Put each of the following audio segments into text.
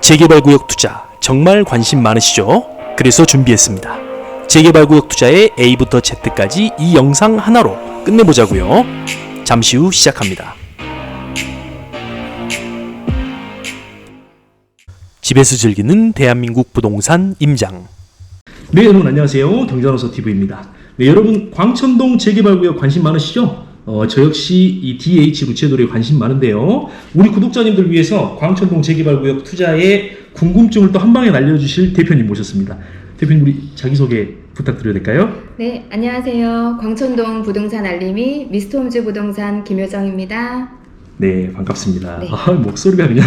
재개발구역 투자 정말 관심 많으시죠? 그래서 준비했습니다. 재개발구역 투자의 A부터 Z까지 이 영상 하나로 끝내보자고요. 잠시 후 시작합니다. 집에서 즐기는 대한민국 부동산 임장. 네, 여러분 안녕하세요. 경자노서 TV입니다. 네, 여러분 광천동 재개발구역 관심 많으시죠? 저 역시 이 DH 구체도로에 관심 많은데요. 우리 구독자님들 위해서 광천동 재개발구역 투자의 궁금증을 또 한 방에 날려주실 대표님 모셨습니다. 대표님, 우리 자기소개 부탁드려도 될까요? 네, 안녕하세요. 광천동 부동산 알림이 미스터홈즈 부동산 김효정입니다. 네, 반갑습니다. 네. 목소리가 그냥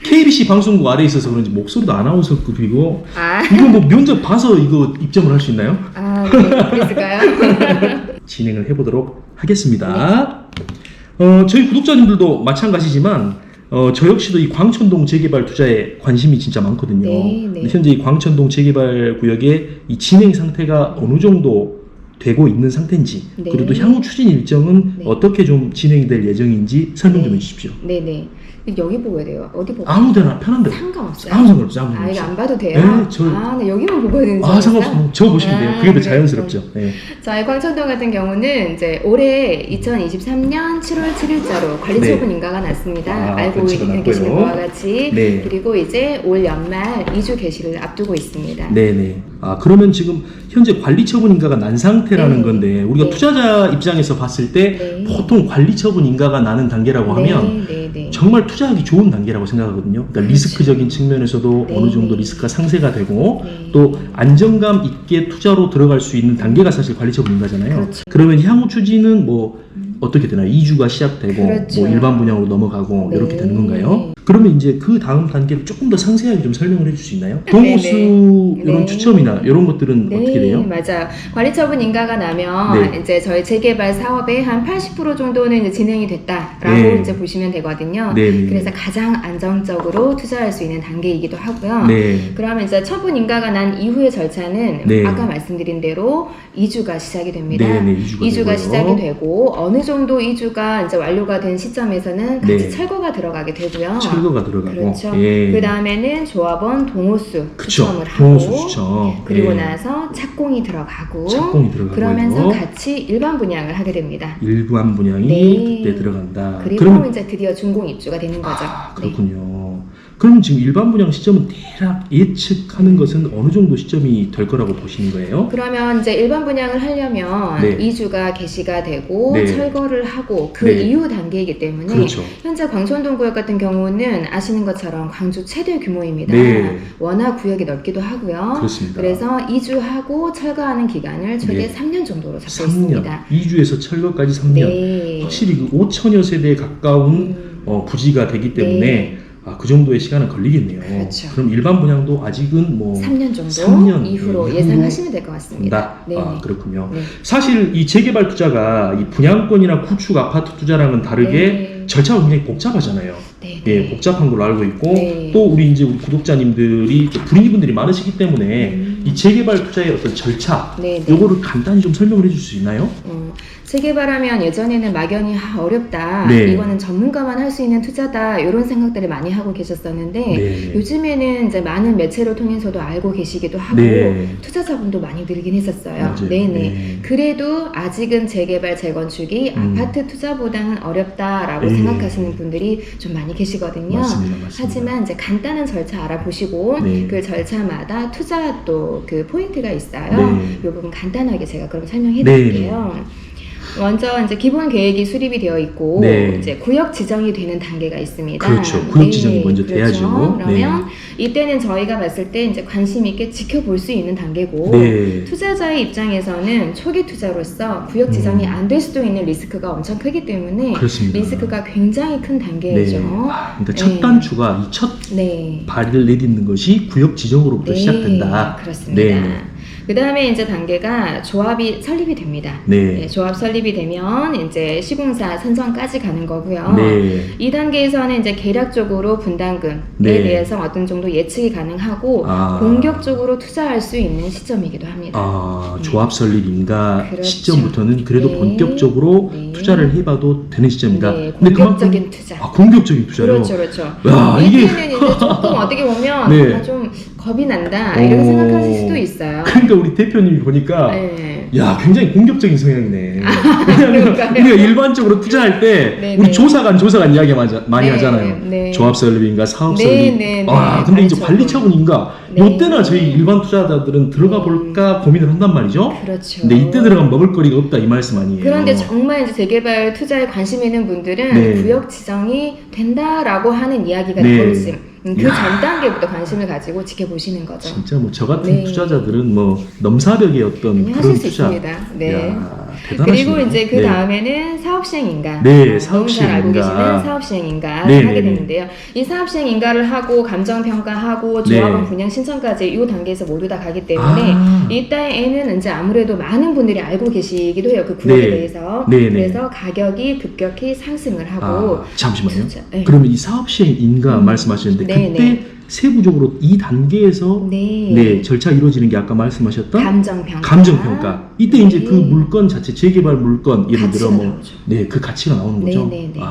KBC 방송국 아래에 있어서 그런지 목소리도 아나운서급이고 아, 이거 뭐 면접 봐서 이거 입점을 할 수 있나요? 네, 그랬을까요? 진행을 해보도록 하겠습니다. 저희 구독자님들도 마찬가지지만 저 역시도 이 광천동 재개발 투자에 관심이 진짜 많거든요. 네. 현재 이 광천동 재개발 구역의 이 진행 상태가 어느 정도 되고 있는 상태인지, 네. 그리고 또 향후 추진 일정은 네. 어떻게 좀 진행이 될 예정인지 설명 좀 네. 해주십시오. 네네. 여기 보고 해야 돼요. 어디 보고? 아무데나 편한 대로. 상관없어요. 아무 상관없어요. 아무 아, 이거 상관없어요. 안 봐도 돼요? 네, 네, 여기만 보고 해야 되는 줄 아, 상관없어요. 저 보시면 돼요. 그게 더 그래. 자연스럽죠. 네. 저희 광천동 같은 경우는 이제 올해 2023년 7월 7일자로 관리처분 인가가 났습니다. 아, 알고 관리처분 났고요. 계시는 것과 같이. 네. 그리고 이제 올 연말 2주 개시를 앞두고 있습니다. 네네. 아, 그러면 지금 현재 관리처분 인가가 난 상태라는 네. 건데, 우리가 네. 투자자 입장에서 봤을 때 네. 보통 관리처분 인가가 나는 단계라고 하면 네. 정말 투자하기 좋은 단계라고 생각하거든요. 그러니까 리스크적인 측면에서도 네. 어느 정도 리스크가 상쇄가 되고 네. 또 안정감 있게 투자로 들어갈 수 있는 단계가 사실 관리처분 인가잖아요. 그렇죠. 그러면 향후 추진은 뭐 어떻게 되나요? 2주가 시작되고 그렇죠. 뭐 일반 분양으로 넘어가고 네. 이렇게 되는 건가요? 그러면 이제 그 다음 단계를 조금 더 상세하게 좀 설명을 해줄 수 있나요? 네, 동호수 네. 이런 네. 추첨이나 이런 것들은 어떻게 돼요? 맞아요. 관리처분 인가가 나면 네. 이제 저희 재개발 사업의 한 80% 정도는 이제 진행이 됐다라고 네. 이제 보시면 되거든요. 네. 그래서 가장 안정적으로 투자할 수 있는 단계이기도 하고요. 네. 그러면 이제 처분 인가가 난 이후의 절차는 네. 아까 말씀드린 대로 2주가 시작이 됩니다. 네, 2주가 2주가 되고요. 시작이 되고 어느 정도 2주가 이제 완료가 된 시점에서는 같이 네. 철거가 들어가게 되고요. 철거가 들어가고. 그렇죠. 예. 그 다음에는 조합원 동호수 그쵸. 추첨을 하고 동호수 추첨. 그리고 예. 나서 착공이 들어가고 착공이 들어가고요. 그러면서 같이 일반 분양을 하게 됩니다. 일반 분양이 네. 그때 들어간다. 그리고 그러면 이제 드디어 준공 입주가 되는 거죠. 아, 그렇군요. 그럼 지금 일반 분양 시점은 대략 예측하는 것은 어느 정도 시점이 될 거라고 보시는 거예요? 그러면 이제 일반 분양을 하려면 네. 2주가 개시가 되고 네. 철거를 하고 그 네. 이후 단계이기 때문에 그렇죠. 현재 광천동 구역 같은 경우는 아시는 것처럼 광주 최대 규모입니다. 네. 워낙 구역이 넓기도 하고요. 그렇습니다. 그래서 2주하고 철거하는 기간을 최대 네. 3년 정도로 잡고 3년. 있습니다. 2주에서 철거까지 3년. 네. 확실히 그 5천여 세대에 가까운 부지가 되기 때문에 네. 그 정도의 시간은 걸리겠네요. 그렇죠. 그럼 일반 분양도 아직은 뭐 3년 정도 3년 이후로 이후로 예상하시면 될 것 같습니다. 네. 그렇군요. 네. 사실 이 재개발 투자가 이 분양권이나 구축 아파트 투자랑은 다르게 네. 절차가 굉장히 복잡하잖아요. 네. 예, 복잡한 걸로 알고 있고 네. 또 우리 구독자님들이 또 불이분들이 많으시기 때문에 이 재개발 투자의 어떤 절차 네. 요거를 간단히 좀 설명을 해줄 수 있나요? 재개발하면 예전에는 막연히 어렵다. 네. 이거는 전문가만 할 수 있는 투자다. 이런 생각들을 많이 하고 계셨었는데 네. 요즘에는 이제 많은 매체를 통해서도 알고 계시기도 하고 네. 투자자분도 많이 늘긴 했었어요. 맞아요. 네네. 네. 그래도 아직은 재개발 재건축이 아파트 투자보다는 어렵다라고 네. 생각하시는 분들이 좀 많이 계시거든요. 맞습니다. 하지만 이제 간단한 절차 알아보시고 네. 그 절차마다 투자 또 그 포인트가 있어요. 네. 이 부분 간단하게 제가 그럼 설명해 드릴게요. 먼저 이제 기본 계획이 수립이 되어 있고 네. 이제 구역 지정이 되는 단계가 있습니다. 그렇죠. 구역 지정이 먼저 돼야죠. 그러면 이때는 저희가 봤을 때 이제 관심 있게 지켜볼 수 있는 단계고 네. 투자자의 입장에서는 초기 투자로서 구역 지정이 안 될 수도 있는 리스크가 엄청 크기 때문에 그렇습니다. 리스크가 굉장히 큰 단계죠. 네. 그러니까 첫 네. 단추가 이 첫 네. 발을 내딛는 것이 구역 지정으로부터 네, 시작된다. 그렇습니다. 네. 그 다음에 이제 단계가 조합이 설립이 됩니다. 네. 조합 설립이 되면 이제 시공사 선정까지 가는 거고요. 네. 이 단계에서는 이제 계략적으로 분담금에 네. 대해서 어떤 정도 예측이 가능하고 아. 공격적으로 투자할 수 있는 시점이기도 합니다. 아, 조합 설립 인가 그렇죠. 시점부터는 그래도 네. 본격적으로 네. 투자를 해봐도 되는 시점이다. 네, 근데 공격적인 투자. 아, 공격적인 투자요? 그렇죠, 그렇죠. 야, 이게 이때는 이제 조금 어떻게 보면 네. 아, 좀 겁이 난다 이렇게 오. 생각하실 수도 있어요. 그러니까 우리 대표님이 보니까 네. 야, 굉장히 공격적인 성향이네. 그러니까요. 우리가 일반적으로 투자할 때 네, 우리 네. 조사관 이야기 많이 네, 하잖아요. 네. 조합 설립인가 사업 네, 설립. 네, 아, 네. 근데 이제 관리처분. 관리처분인가 네. 이때나 저희 일반 투자자들은 들어가 볼까 고민을 한단 말이죠. 그렇죠. 근데 이때 들어가면 먹을 거리가 없다 이 말씀 아니에요. 그런데 정말 이제 재개발 투자에 관심 있는 분들은 네. 구역 지정이 된다라고 하는 이야기가 네. 나올 쯤 그 야. 전 단계부터 관심을 가지고 지켜보시는 거죠. 진짜 뭐 저 같은 네. 투자자들은 뭐 넘사벽의 어떤 아니, 그런 하실 수 투자. 있습니다. 네. 야, 대단하시네요. 그리고 이제 그 네. 다음에는 사업시행인가. 네, 너무 잘 알고 사업시행인가. 계시는 사업시행인가를 네, 하게 네, 네. 되는데요. 이 사업시행인가를 하고 감정평가하고 네. 조합원 분양 신청까지 이 단계에서 모두 다 가기 때문에 아. 이때에는 이제 아무래도 많은 분들이 알고 계시기도 해요. 그 구역에 네. 대해서. 네, 네. 그래서 가격이 급격히 상승을 하고. 잠시만요. 진짜, 네. 그러면 이 사업 시행 인가 말씀하셨는데 네, 그때 네. 세부적으로 이 단계에서 네. 절차 이루어지는 게 아까 말씀하셨던 감정평가. 감정평가. 이때 이제 네. 그 물건 자체 재개발 물건 예를 들어 가치가 뭐 나오죠. 그 가치가 나오는 거죠. 네, 네, 네.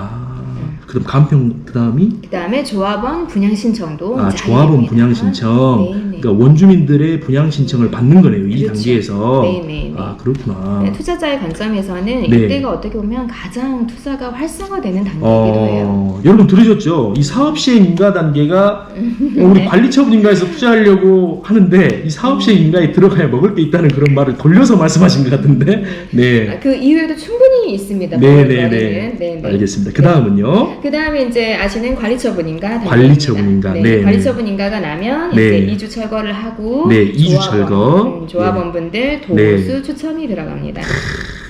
그럼 감평 그다음이 그다음에 조합원 분양 신청도 이제 조합원 하게 됩니다. 분양 신청. 네, 네. 그러니까 원주민들의 분양 신청을 받는 거네요. 이 그렇죠. 단계에서. 네, 네, 네. 아, 그렇구나. 네, 투자자의 관점에서는 네. 이때가 어떻게 보면 가장 투자가 활성화되는 단계이기도 해요. 여러분 들으셨죠? 이 사업 시행 인가 단계가 우리 관리처분 인가에서 투자하려고 하는데 이 사업 시행 인가에 들어가야 먹을 게 있다는 그런 말을 돌려서 말씀하신 것 같은데. 네. 그 이후에도 충분히 있습니다. 네, 먹을 네, 거리는. 네. 네, 네. 알겠습니다. 그 다음은요. 그 다음에 이제 아시는 관리처분인가? 관리처분인가. 네, 네, 관리처분인가가 나면 네. 이제 2주 철거를 하고 네, 2주 철거. 조합원분들 도수 추첨이 들어갑니다.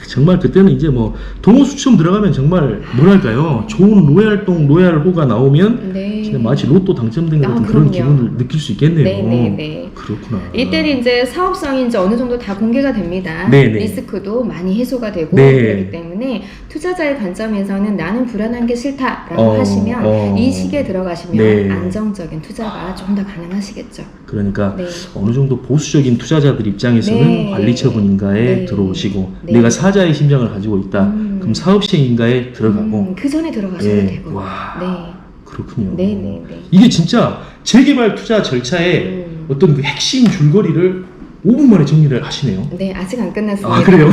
정말 그때는 이제 뭐 동호 수첨 들어가면 정말 뭐랄까요? 좋은 로얄동 로얄호가 나오면 네. 진짜 마치 로또 당첨된 것 아, 같은 그런 그럼요. 기분을 느낄 수 있겠네요. 네, 네, 네. 그렇구나. 이때는 이제 사업성이 이제 어느 정도 다 공개가 됩니다. 네, 네. 리스크도 많이 해소가 되고 네. 그렇기 때문에 투자자의 관점에서는 나는 불안한 게 싫다라고 하시면 이 시기에 들어가시면 네. 안정적인 투자가 좀 더 가능하시겠죠. 그러니까 네. 어느 정도 보수적인 투자자들 입장에서는 네. 관리처분인가에 네. 들어오시고 네. 내가 사자의 심장을 가지고 있다. 그럼 사업시행인가에 들어가고. 그 전에 들어가셔도 예. 되고. 와. 네. 그렇군요. 네, 네, 네. 이게 진짜 재개발 투자 절차의 어떤 그 핵심 줄거리를 5분 만에 정리를 하시네요. 네, 아직 안 끝났습니다. 아, 그래요?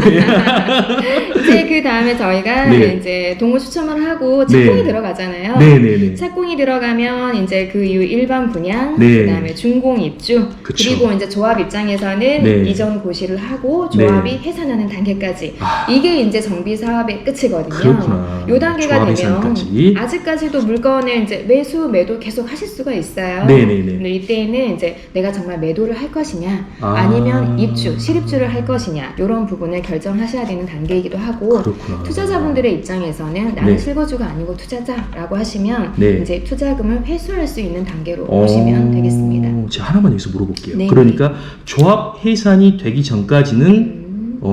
이제 그 다음에 저희가 네. 이제 동호 추첨을 하고 착공이 네. 들어가잖아요. 네네네. 착공이 들어가면 이제 그 이후 일반 분양, 네. 그다음에 준공 입주, 그쵸. 그리고 이제 조합 입장에서는 네. 이전 고시를 하고 조합이 해산하는 단계까지 이게 이제 정비 사업의 끝이거든요. 그렇구나. 요 단계가 조합 되면 해산까지. 아직까지도 물건을 이제 매수 매도 계속 하실 수가 있어요. 네네네. 근데 이때는 이제 내가 정말 매도를 할 것이냐, 아. 아니면 입주, 실입주를 할 것이냐 이런 부분을 결정하셔야 되는 단계이기도 하고 그렇구나. 투자자분들의 입장에서는 나는 네. 실거주가 아니고 투자자라고 하시면 네. 이제 투자금을 회수할 수 있는 단계로 보시면 되겠습니다. 제가 하나만 여기서 물어볼게요. 네. 그러니까 조합 해산이 되기 전까지는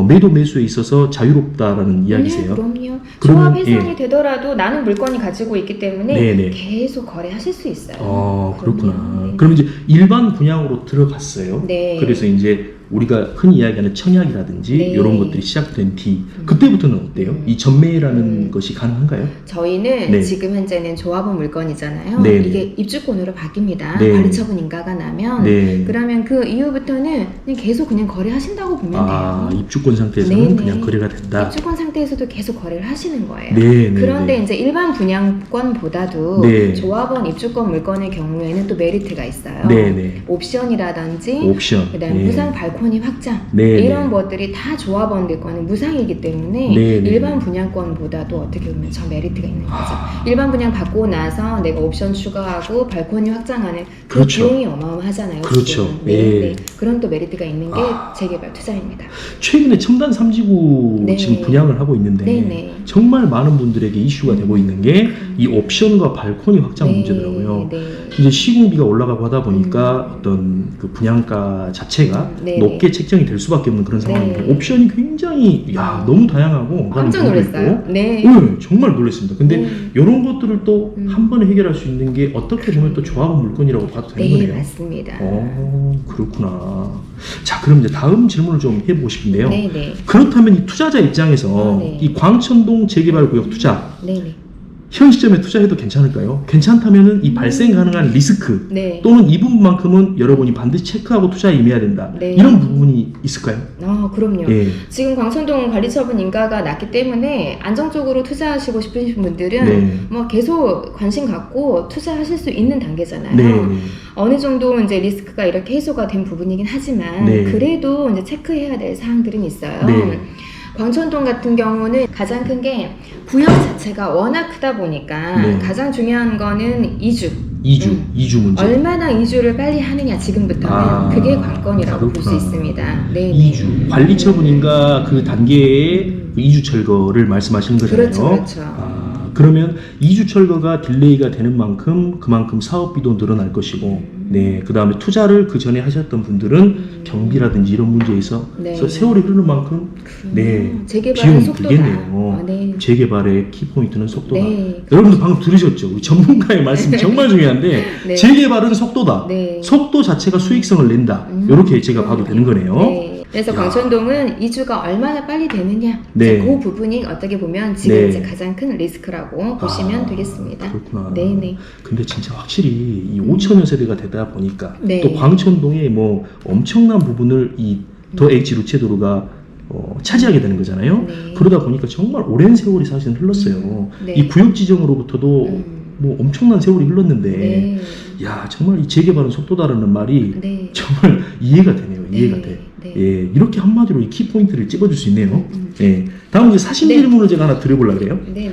매도 매수에 있어서 자유롭다라는 이야기세요. 네, 그럼요. 그러면, 조합 해산이 되더라도 나는 물건이 가지고 있기 때문에 네네. 계속 거래하실 수 있어요. 그렇구나. 그럼요. 그럼 이제 일반 분양으로 들어갔어요. 네. 그래서 이제 우리가 흔히 이야기하는 청약이라든지 네. 이런 것들이 시작된 뒤 그때부터는 어때요? 이 전매라는 것이 가능한가요? 저희는 네. 지금 현재는 조합원 물건이잖아요. 네, 이게 입주권으로 바뀝니다. 네. 관리처분 인가가 나면 네. 그러면 그 이후부터는 그냥 계속 그냥 거래하신다고 보면 돼요. 입주권 상태에서는 네네. 그냥 거래가 된다. 입주권 상태에서도 계속 거래를 하시는 거예요. 네, 네, 그런데 네. 이제 일반 분양권보다도 네. 조합원 입주권 물건의 경우에는 또 메리트가 있어요. 네, 네. 옵션이라든지 옵션. 그다음에 네. 무상 발코니 확장 네, 이런 네. 것들이 다 조합원들 거는 무상이기 때문에 네, 네. 일반 분양권보다도 어떻게 보면 저 메리트가 있는 거죠. 일반 분양 받고 나서 내가 옵션 추가하고 발코니 확장하는 그 그렇죠. 비용이 어마어마하잖아요. 그렇죠. 지금. 네, 예. 네. 그런 또 메리트가 있는 게 재개발 투자입니다. 최근에 첨단 3지구 네. 지금 분양을 하고 있는데 네, 네. 정말 많은 분들에게 이슈가 되고 있는 게 이 옵션과 발코니 확장 문제더라고요. 네. 이제 시공비가 올라가고 하다 보니까 어떤 그 분양가 자체가 네, 높게 책정이 될 수밖에 없는 그런 상황인데 네. 옵션이 굉장히 너무 다양하고 깜짝 많은 놀랐어요. 있고. 네. 정말 놀랐습니다. 근데 이런 것들을 또 한 번에 해결할 수 있는 게 어떻게 보면 또 조합원 물건이라고 봐도 되는 네, 거네요. 맞습니다. 그렇구나. 자, 그럼 이제 다음 질문을 좀 해보고 싶은데요. 네, 네. 그렇다면 이 투자자 입장에서 네. 이 광천동 재개발구역 투자 네, 네. 현 시점에 투자해도 괜찮을까요? 괜찮다면은 이 발생 가능한 리스크 네. 또는 이 부분만큼은 여러분이 반드시 체크하고 투자에 임해야 된다. 네. 이런 부분이 있을까요? 그럼요. 예. 지금 광천동 관리처분 인가가 났기 때문에 안정적으로 투자하시고 싶으신 분들은 네. 뭐 계속 관심 갖고 투자하실 수 있는 단계잖아요. 네. 어느 정도 이제 리스크가 이렇게 해소가 된 부분이긴 하지만 네. 그래도 이제 체크해야 될 사항들은 있어요. 네. 광천동 같은 경우는 가장 큰 게 구역 자체가 워낙 크다 보니까 네. 가장 중요한 거는 이주 이주 문제. 얼마나 이주를 빨리 하느냐 지금부터는 그게 관건이라고 볼 수 그렇구나. 있습니다. 네. 이주 관리처분인가 그 단계의 그 이주 철거를 말씀하시는 거잖아요. 그렇죠, 그렇죠. 그러면 이주 철거가 딜레이가 되는 만큼 그만큼 사업비도 늘어날 것이고, 네, 그 다음에 투자를 그 전에 하셨던 분들은 경비라든지 이런 문제에서 네. 세월이 흐르는 만큼 네, 재개발의 비용이 속도다. 들겠네요. 네. 재개발의 키포인트는 속도다. 네. 여러분들 방금 들으셨죠? 우리 전문가의 말씀 정말 중요한데 네. 재개발은 속도다. 네. 속도 자체가 수익성을 낸다. 이렇게 제가 봐도 되는 거네요. 네. 그래서 야. 광천동은 이주가 얼마나 빨리 되느냐, 네. 이제 그 부분이 어떻게 보면 지금 네. 이제 가장 큰 리스크라고 보시면 되겠습니다. 그렇구나. 네네. 근데 진짜 확실히 이 5천여 세대가 되다 보니까 네. 또 광천동에 뭐 엄청난 부분을 이 더 H 루체도로가 차지하게 되는 거잖아요. 네. 그러다 보니까 정말 오랜 세월이 사실 흘렀어요. 네. 이 구역 지정으로부터도 뭐 엄청난 세월이 흘렀는데, 네. 야 정말 이 재개발은 속도다라는 말이 네. 정말 이해가 되네요. 이해가 네. 돼. 네. 예, 이렇게 한마디로 이 키포인트를 찍어줄 수 있네요. 예, 다음 이제 사심 네. 질문을 제가 하나 드려보려고 해요. 네네.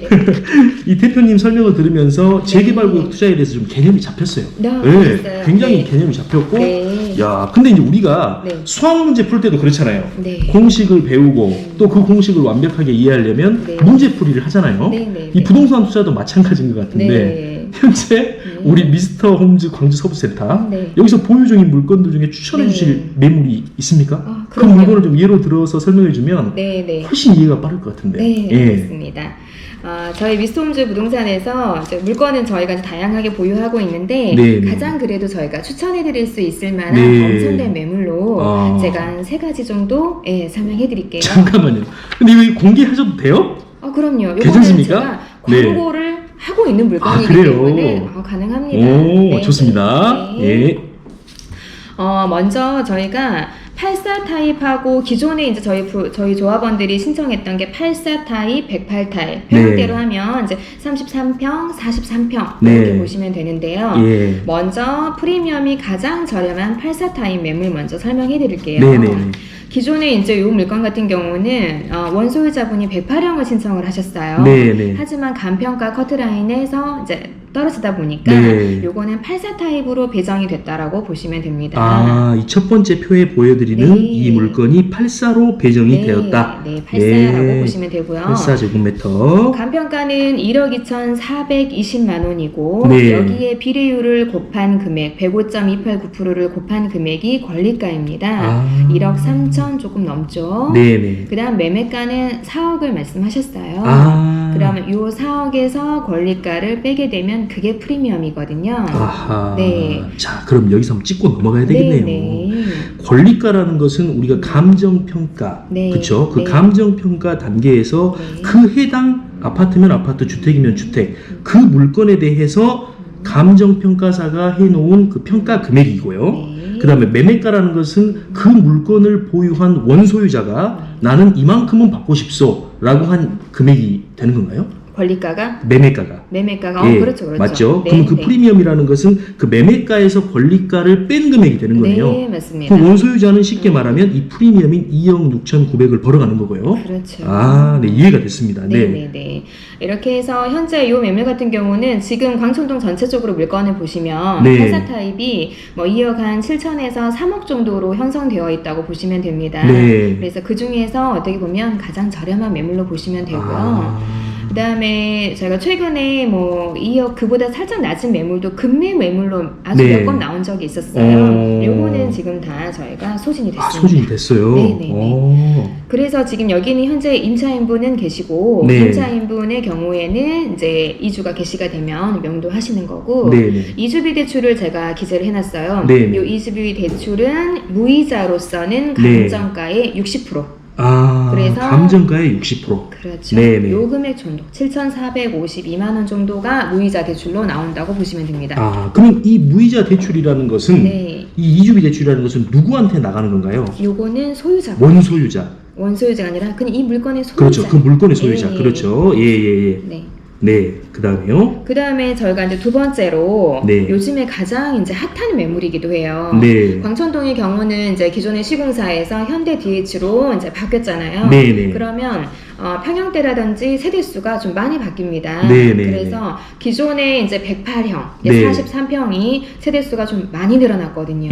이 대표님 설명을 들으면서 재개발구역 투자에 대해서 좀 개념이 잡혔어요. 네, 예, 알겠어요. 굉장히 네. 개념이 잡혔고, 네. 야, 근데 이제 우리가 네. 수학 문제 풀 때도 그렇잖아요. 네. 공식을 배우고 또 그 공식을 완벽하게 이해하려면 네. 문제풀이를 하잖아요. 네, 네, 이 네. 부동산 투자도 마찬가지인 것 같은데 네. 현재 우리 미스터 홈즈 광주 서브센터 네. 여기서 보유 중인 물건들 중에 추천해 네. 주실 매물이 있습니까? 그 그럼요. 물건을 좀 예로 들어서 설명해 주면 네네. 훨씬 이해가 빠를 것 같은데. 네, 예. 알겠습니다. 저희 미스홈즈 부동산에서 이제 물건은 저희가 이제 다양하게 보유하고 있는데 네, 네. 가장 그래도 저희가 추천해드릴 수 있을 만한 네. 엄선된 매물로 제가 한 3가지 정도 설명해드릴게요. 잠깐만요. 근데 이거 공개하셔도 돼요? 그럼요. 요거는 괜찮습니까? 제가 네. 광고를 하고 있는 물건이기 그래요? 때문에 가능합니다. 오, 네. 좋습니다. 네. 예. 먼저 저희가 84 타입하고 기존에 이제 저희 조합원들이 신청했던 게 84 타입, 108 타입. 평형대로 하면 이제 33평, 43평 네. 이렇게 보시면 되는데요. 예. 먼저 프리미엄이 가장 저렴한 84 타입 매물 먼저 설명해 드릴게요. 네네. 기존에 이제 이 물건 같은 경우는 원소유자분이 108형을 신청을 하셨어요. 네네. 하지만 간평가 커트라인에서 이제 떨어지다 보니까 네. 요거는 84 타입으로 배정이 됐다라고 보시면 됩니다. 이 첫 번째 표에 보여드리는 네. 이 물건이 84로 배정이 네, 되었다. 네, 84라고 보시면 되고요. 84제곱미터. 간평가는 1억 2,420만 원이고 네. 여기에 비례율을 곱한 금액 105.289%를 곱한 금액이 권리가입니다. 1억 3천 조금 넘죠. 네네. 그 다음 매매가는 4억을 말씀하셨어요. 그러면 요 4억에서 권리가를 빼게 되면 그게 프리미엄이거든요. 아하. 네. 자, 그럼 여기서 한번 찍고 넘어가야 되겠네요. 네. 권리가라는 것은 우리가 감정평가, 네. 그렇죠? 그 네. 감정평가 단계에서 네. 그 해당 아파트면 아파트, 주택이면 주택, 그 물건에 대해서 감정평가사가 해놓은 그 평가 금액이고요. 네. 그 다음에 매매가라는 것은 그 물건을 보유한 원소유자가 나는 이만큼은 받고 싶소 라고 한 금액이 되는 건가요? 권리가가? 매매가가. 매매가가? 그렇죠, 그렇죠. 맞죠? 네, 그럼 그 네. 프리미엄이라는 것은 그 매매가에서 권리가를 뺀 금액이 되는 거네요. 네, 맞습니다. 그럼 원소유자는 쉽게 말하면 이 프리미엄인 2억 6,900을 벌어가는 거고요. 그렇죠. 네, 이해가 됐습니다. 네. 네네네. 이렇게 해서 현재 이 매물 같은 경우는 지금 광천동 전체적으로 물건을 보시면 네. 84 타입이 뭐 2억 한 7천에서 3억 정도로 형성되어 있다고 보시면 됩니다. 네. 그래서 그 중에서 어떻게 보면 가장 저렴한 매물로 보시면 되고요. 그다음에 저희가 최근에 뭐 2억 그보다 살짝 낮은 매물도 급매 매물로 아주 네. 몇 건 나온 적이 있었어요. 요거는 지금 다 저희가 소진이 됐습니다. 아, 소진이 됐어요. 네네네. 그래서 지금 여기는 현재 임차인분은 계시고 네. 임차인분의 경우에는 이제 이주가 개시가 되면 명도하시는 거고 네네. 이주비 대출을 제가 기재를 해놨어요. 네네. 이 이주비 대출은 무이자로서는 네. 감정가의 60%. 아, 그래서 감정가의 60%. 그렇죠. 네네. 요 금액 정도 7,452만 원 정도가 무이자 대출로 나온다고 보시면 됩니다. 아, 그럼 이 무이자 대출이라는 것은 네. 이 이주비 대출이라는 것은 누구한테 나가는 건가요? 요거는 소유자. 원소유자. 원소유자가 아니라 그냥 이 물건의 소유자. 그렇죠. 그 물건의 소유자. 네. 그렇죠. 예, 예, 예. 네. 네. 그 다음에요. 그 다음에 저희가 이제 두 번째로 네. 요즘에 가장 이제 핫한 매물이기도 해요. 네. 광천동의 경우는 이제 기존의 시공사에서 현대 DH로 이제 바뀌었잖아요. 네네. 그러면 평형대라든지 세대수가 좀 많이 바뀝니다. 네네. 그래서 기존에 이제 108형, 네. 43평이 세대수가 좀 많이 늘어났거든요.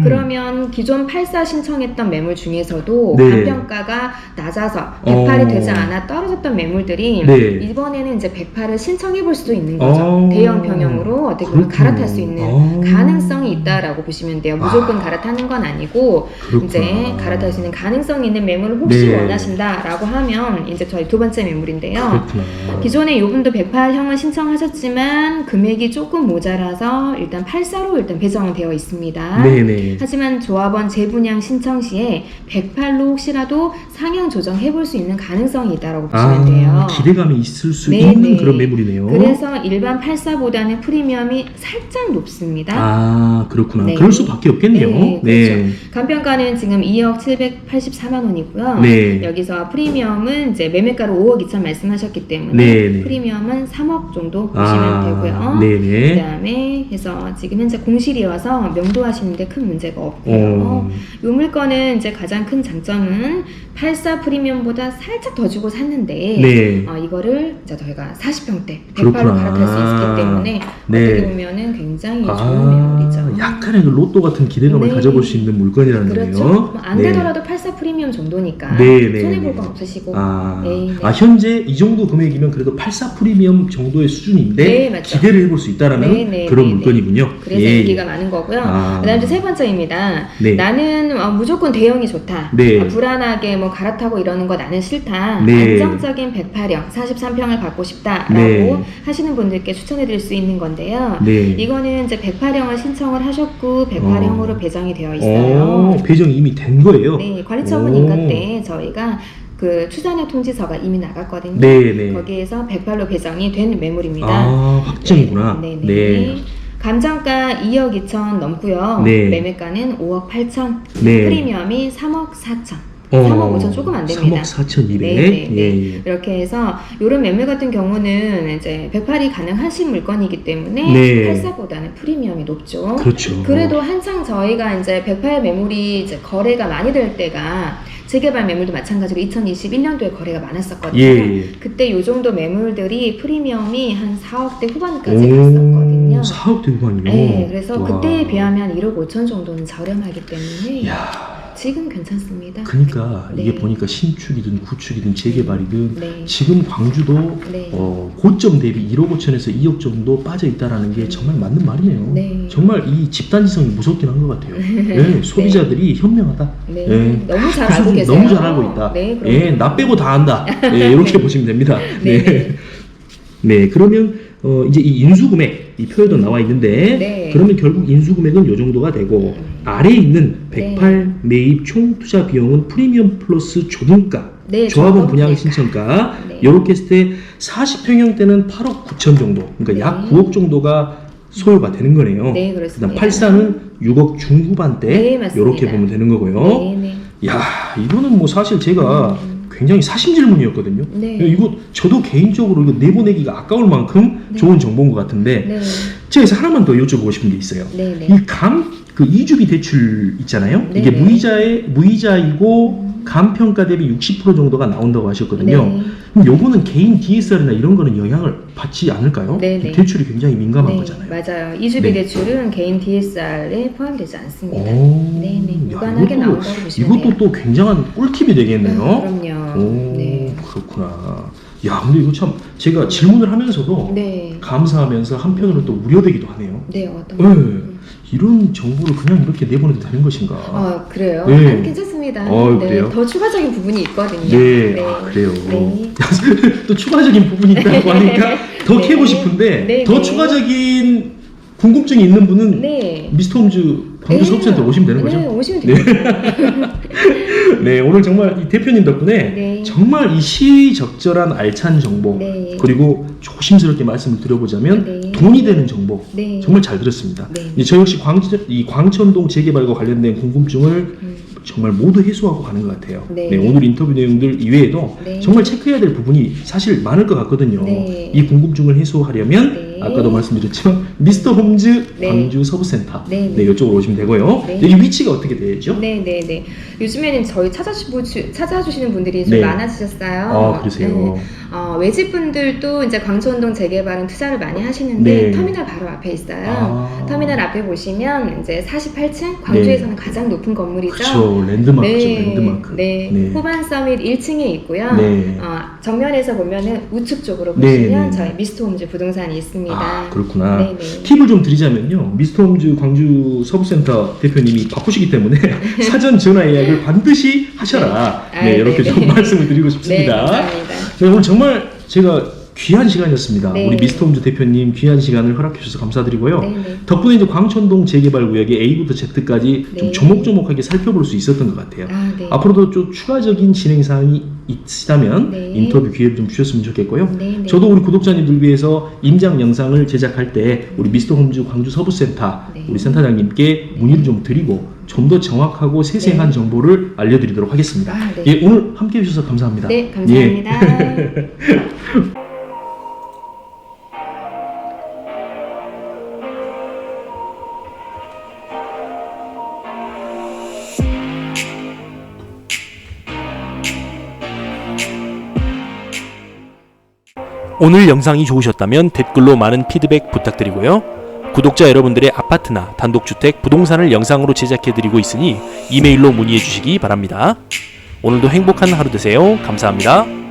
그러면 기존 84 신청했던 매물 중에서도 네. 간평가가 낮아서 108이 되지 않아 떨어졌던 매물들이 네. 이번에는 이제 108을 신청해 볼 수도 있는 거죠. 어. 대형 평형으로 어떻게 보면 그렇군요. 갈아탈 수 있는 어. 가능성이 있다라고 보시면 돼요. 무조건 아. 갈아타는 건 아니고 그렇구나. 이제 갈아탈 수 있는 가능성이 있는 매물을 혹시 네. 원하신다라고 하면 이제 저희 두 번째 매물인데요. 그렇구나. 기존에 요분도 108형을 신청하셨지만 금액이 조금 모자라서 일단 84로 일단 배정되어 있습니다. 네네. 하지만 조합원 재분양 신청 시에 108로 혹시라도 상향 조정해 볼 수 있는 가능성이 있다고 보시면 돼요. 기대감이 있을 수 네, 있는 네. 그런 매물이네요. 그래서 일반 84보다는 프리미엄이 살짝 높습니다. 아, 그렇구나. 네. 그럴 수밖에 없겠네요. 네, 네. 그렇죠. 간평가는 지금 2억 784만 원이고요. 네. 여기서 프리미엄은 이제 매매가로 5억 2천 말씀하셨기 때문에 네, 네. 프리미엄은 3억 정도 보시면 되고요. 네네. 그다음에 해서 지금 현재 공실이어서 명도하시는데 큰 문제가 없고요. 어. 이 물건은 이제 가장 큰 장점은 84 프리미엄보다 살짝 더 주고 샀는데 네. 이거를 이제 저희가 40평대 108로 그렇구나. 갈아탈 수 있기 때문에 네. 어떻게 보면은 굉장히 좋은 매물이죠. 약간의 그 로또 같은 기대감을 네. 가져볼 수 있는 물건이라는 그렇죠. 거예요. 뭐안 되더라도 84 프리미엄 정도니까 네, 네, 손해 볼 네. 건 없으시고. 아, 네, 네. 현재 이 정도 금액이면 그래도 84 프리미엄 정도의 수준인데 네, 맞죠. 기대를 해볼 수 있다라는 네, 네, 그런 네, 물건이군요. 그래서 예, 인기가 많은 거고요. 아. 그다음에 세 번째입니다. 네. 나는 무조건 대형이 좋다. 네. 불안하게 뭐 갈아타고 이러는 거 나는 싫다. 네. 안정적인 108형, 43평을 갖고 싶다라고 네. 하시는 분들께 추천해드릴 수 있는 건데요. 네. 이거는 이제 108형을 신청을 하셨고 108형으로 배정이 되어 있어요. 배정이 이미 된 거예요. 네, 관리처분 인가 때 저희가 그 추산력 통지서가 이미 나갔거든요. 네네. 거기에서 108로 배정이 된 매물입니다. 아, 확정이구나. 네. 네. 감정가 2억 2천 넘고요. 네. 매매가는 5억 8천. 네. 프리미엄이 3억 4천. 3억 5천 조금 안 됩니다. 3억 4,200. 네. 예, 예. 이렇게 해서 이런 매물 같은 경우는 이제 108이 가능하신 물건이기 때문에 네. 84보다는 프리미엄이 높죠. 그렇죠. 그래도 한창 저희가 이제 108 매물이 이제 거래가 많이 될 때가 재개발 매물도 마찬가지로 2021년도에 거래가 많았었거든요. 예. 그때 요 정도 매물들이 프리미엄이 한 4억대 후반까지 갔었거든요. 4억대 후반이요? 네, 그래서 와. 그때에 비하면 1억 5천 정도는 저렴하기 때문에 이야. 지금 괜찮습니다. 그러니까 네. 이게 보니까 신축이든 구축이든 재개발이든 네. 지금 광주도 네. 고점 대비 1억 5천에서 2억 정도 빠져 있다라는 게 정말 맞는 말이네요. 네. 정말 이 집단지성이 무섭긴 한 것 같아요. 네, 소비자들이 현명하다. 네. 예. 너무 잘 그 알고 수준 계세요. 너무 잘 알고 있다. 네, 그럼요. 예, 나 빼고 다 안다. 예, 이렇게 보시면 됩니다. 네, 네. 네, 그러면 이제 이 인수금액 이 표에도 나와 있는데 네. 그러면 결국 인수금액은 요 정도가 되고 아래에 있는 108 매입 총 투자 비용은 프리미엄 플러스 조등가 네, 조합원 조합원 분양 분양가. 신청가 네. 이렇게 했을 때 40평형대는 8억 9천 정도 그러니까 네. 약 9억 정도가 소요가 되는 거네요. 네, 그렇습니다. 그다음 84는 6억 중후반대 네, 맞습니다. 이렇게 보면 되는 거고요. 네, 네. 야, 이거는 뭐 사실 제가 굉장히 사심 질문이었거든요. 네. 이거 저도 개인적으로 이거 내보내기가 아까울 만큼 네. 좋은 정보인 것 같은데 네. 제가 여기서 하나만 더 여쭤보고 싶은 게 있어요. 네, 네. 그 이주비 대출 있잖아요. 네, 이게 네. 무이자이고 감평가 대비 60% 정도가 나온다고 하셨거든요. 네. 그럼 요거는 개인 DSR이나 이런 거는 영향을 받지 않을까요? 네, 네. 대출이 굉장히 민감한 네, 거잖아요. 맞아요. 이주비 네. 대출은 개인 DSR에 포함되지 않습니다. 오, 네, 네. 야, 무관하게 이것도- 나온다고 보시면 이것도 돼요. 또 굉장한 꿀팁이 되겠네요. 그럼요. 오, 네. 그렇구나. 야, 근데 이거 참 제가 질문을 하면서도 네. 감사하면서 한편으로는 또 우려되기도 하네요. 네, 어떤 네. 이런 정보를 그냥 이렇게 내보내도 되는 것인가? 그래요? 네. 괜찮습니다. 네. 그래요? 더 추가적인 부분이 있거든요. 네, 그래요. 네. 또 추가적인 부분이 있다고 하니까 더 네. 캐고 싶은데 네, 더 네. 추가적인 궁금증이 있는 분은 네. 미스터 홈즈 광주 수업센터 오시면 되는 거죠? 네, 오시면 됩니다. 네, 오늘 정말 이 대표님 덕분에 네. 정말 이 시의적절한 알찬 정보 네. 그리고 조심스럽게 말씀을 드려보자면 네. 돈이 되는 정보 네. 정말 잘 들었습니다. 네. 저 역시 이 광천동 재개발과 관련된 궁금증을 정말 모두 해소하고 가는 것 같아요. 네. 네, 오늘 인터뷰 내용들 이외에도 네. 정말 체크해야 될 부분이 사실 많을 것 같거든요. 네. 이 궁금증을 해소하려면 네. 아까도 말씀드렸지만 미스터 홈즈 네. 광주 서브센터 네. 네, 이쪽으로 오시면 되고요. 네. 여기 위치가 어떻게 되죠? 네. 요즘에는 저희 찾아주시는 분들이 좀 네. 많아지셨어요. 그러세요. 네. 외집분들도 이제 광천동 재개발은 투자를 많이 하시는데 네. 터미널 바로 앞에 있어요. 터미널 앞에 보시면 이제 48층 광주에서는 가장 높은 건물이죠. 그렇죠. 랜드마크죠. 랜드마크. 네. 호반 서밋 1층에 있고요. 네. 정면에서 보면은 우측 쪽으로 네, 보시면 네. 저희 미스터 홈즈 부동산이 있습니다. 그렇구나. 네. 팁을 좀 드리자면요. 미스터 홈즈 광주 서브센터 대표님이 바쁘시기 때문에 사전 전화 예약을 반드시 하셔라. 네. 네, 아, 이렇게 네, 좀 네. 말씀을 드리고 네, 싶습니다. 감사합니다. 네, 오늘 정말 제가 귀한 시간이었습니다. 네. 우리 미스터 홈즈 대표님 귀한 시간을 허락해 주셔서 감사드리고요. 네. 덕분에 이제 광천동 재개발 구역의 A부터 Z까지 좀 네. 조목조목하게 살펴볼 수 있었던 것 같아요. 네. 앞으로도 좀 추가적인 진행 사항이 있으시다면 네. 인터뷰 기회를 좀 주셨으면 좋겠고요. 네. 저도 우리 구독자님들 위해서 임장 영상을 제작할 때 우리 미스터 홈즈 광주 서브센터 네. 우리 센터장님께 문의를 좀 드리고 좀 더 정확하고 세세한 네. 정보를 알려드리도록 하겠습니다. 네. 예, 오늘 함께해 주셔서 감사합니다. 네, 감사합니다. 예. 오늘 영상이 좋으셨다면 댓글로 많은 피드백 부탁드리고요. 구독자 여러분들의 아파트나 단독주택, 부동산을 영상으로 제작해드리고 있으니 이메일로 문의해 주시기 바랍니다. 오늘도 행복한 하루 되세요. 감사합니다.